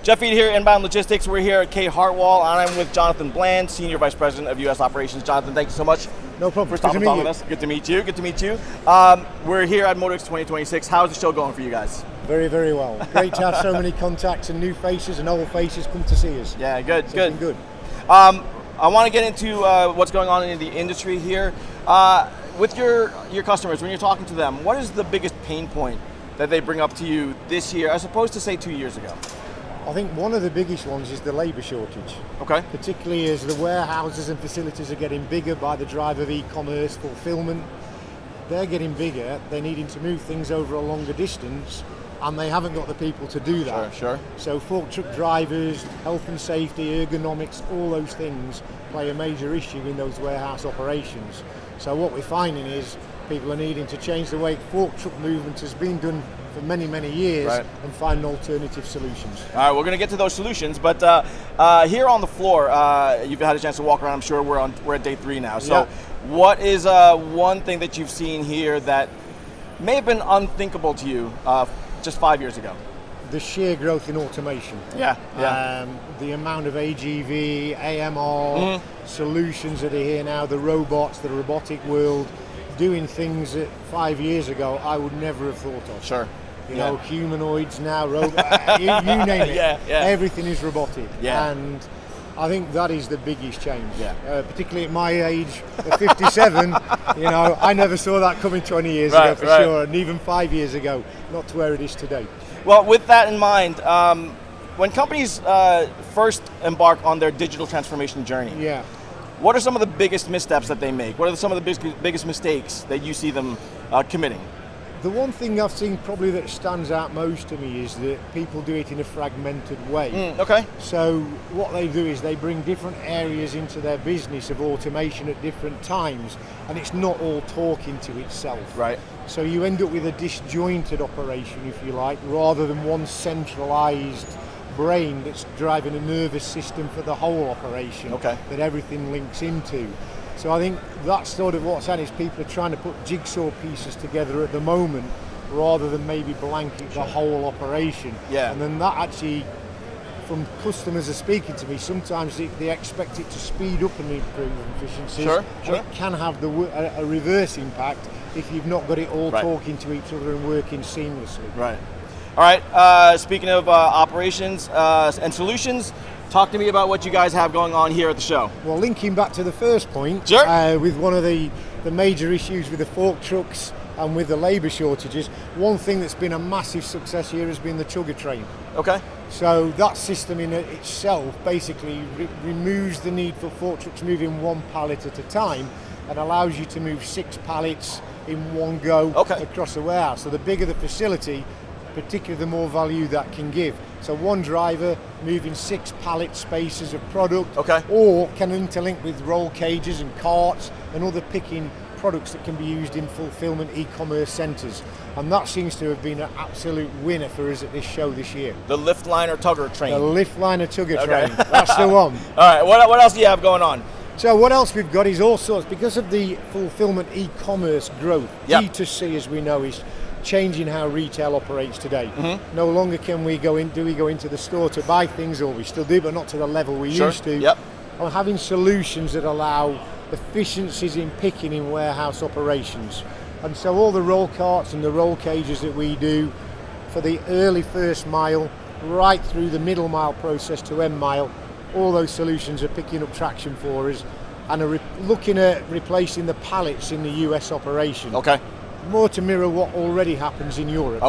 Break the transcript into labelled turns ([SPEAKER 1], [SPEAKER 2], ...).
[SPEAKER 1] Jeff Ead here, Inbound Logistics. We're here at K.Hartwall, and I'm with Jonathan Bland, Senior Vice President of U.S. Operations. Jonathan, thank you so much.
[SPEAKER 2] No problem.
[SPEAKER 1] For stopping with us. Good to meet you. Good to meet you. We're here at MODEX2026. How's the show going for you guys?
[SPEAKER 2] Very, very well. Great to have so many contacts and new faces and old faces come to see us.
[SPEAKER 1] Yeah, good,
[SPEAKER 2] It's
[SPEAKER 1] good.
[SPEAKER 2] been good.
[SPEAKER 1] I want to get into what's going on in the industry here. With your customers, when you're talking to them, what is the biggest pain point that they bring up to you this year, as opposed to, say, 2 years ago?
[SPEAKER 2] I think one of the biggest ones is the labour shortage.
[SPEAKER 1] Okay.
[SPEAKER 2] Particularly as the warehouses and facilities are getting bigger by the drive of e-commerce, fulfillment. They're getting bigger, they're needing to move things over a longer distance, and they haven't got the people to do that.
[SPEAKER 1] Sure.
[SPEAKER 2] So fork truck drivers, health and safety, ergonomics, all those things play a major issue in those warehouse operations. So what we're finding is people are needing to change the way fork truck movement has been done for many, many years,
[SPEAKER 1] right,
[SPEAKER 2] and find alternative solutions.
[SPEAKER 1] All right, we're going to get to those solutions, but here on the floor, you've had a chance to walk around. I'm sure we're at day 3 now. So,
[SPEAKER 2] yeah.
[SPEAKER 1] What is one thing that you've seen here that may have been unthinkable to you just 5 years ago?
[SPEAKER 2] The sheer growth in automation.
[SPEAKER 1] Yeah.
[SPEAKER 2] The amount of AGV, AMR solutions that are here now, the robots, the robotic world, doing things that 5 years ago I would never have thought of.
[SPEAKER 1] Sure.
[SPEAKER 2] You know, humanoids now, robots, you name it.
[SPEAKER 1] Yeah.
[SPEAKER 2] Everything is robotic.
[SPEAKER 1] Yeah.
[SPEAKER 2] And I think that is the biggest change.
[SPEAKER 1] Yeah.
[SPEAKER 2] Particularly at my age of 57, you know, I never saw that coming 20 years ago for sure, and even 5 years ago, not to where it is today.
[SPEAKER 1] Well, with that in mind, when companies first embark on their digital transformation journey, what are some of the biggest missteps that they make? What are some of the biggest mistakes that you see them committing?
[SPEAKER 2] The one thing I've seen probably that stands out most to me is that people do it in a fragmented way.
[SPEAKER 1] Okay.
[SPEAKER 2] So what they do is they bring different areas into their business of automation at different times, and it's not all talking to itself.
[SPEAKER 1] Right.
[SPEAKER 2] So you end up with a disjointed operation, if you like, rather than one centralized brain that's driving a nervous system for the whole operation that everything links into. So I think that's sort of what's happening, is people are trying to put jigsaw pieces together at the moment rather than maybe blanket the whole operation.
[SPEAKER 1] Yeah.
[SPEAKER 2] And then that actually, from customers are speaking to me, sometimes they expect it to speed up and improve efficiencies.
[SPEAKER 1] Sure.
[SPEAKER 2] And it can have a reverse impact if you've not got it all talking to each other and working seamlessly.
[SPEAKER 1] Right. All right, speaking of operations and solutions, talk to me about what you guys have going on here at the show.
[SPEAKER 2] Well, linking back to the first point, with one of the major issues with the fork trucks and with the labour shortages, one thing that's been a massive success here has been the chugger train.
[SPEAKER 1] Okay.
[SPEAKER 2] So that system in itself basically removes the need for fork trucks moving one pallet at a time and allows you to move 6 pallets in one go across the warehouse. So the bigger the facility, particularly the more value that can give. So one driver moving 6 pallet spaces of product, or can interlink with roll cages and carts and other picking products that can be used in fulfillment e-commerce centres. And that seems to have been an absolute winner for us at this show this year.
[SPEAKER 1] The lift liner tugger train.
[SPEAKER 2] The lift liner tugger train, that's the one.
[SPEAKER 1] All right, what else do you have going on?
[SPEAKER 2] So what else we've got is all sorts, because of the fulfillment e-commerce growth, D2C as we know is changing how retail operates today. No longer do we go into the store to buy things, or we still do, but not to the level we used to. And having solutions that allow efficiencies in picking in warehouse operations. And so all the roll carts and the roll cages that we do for the early first mile, right through the middle mile process to end mile, all those solutions are picking up traction for us and are looking at replacing the pallets in the US operation. More to mirror what already happens in Europe.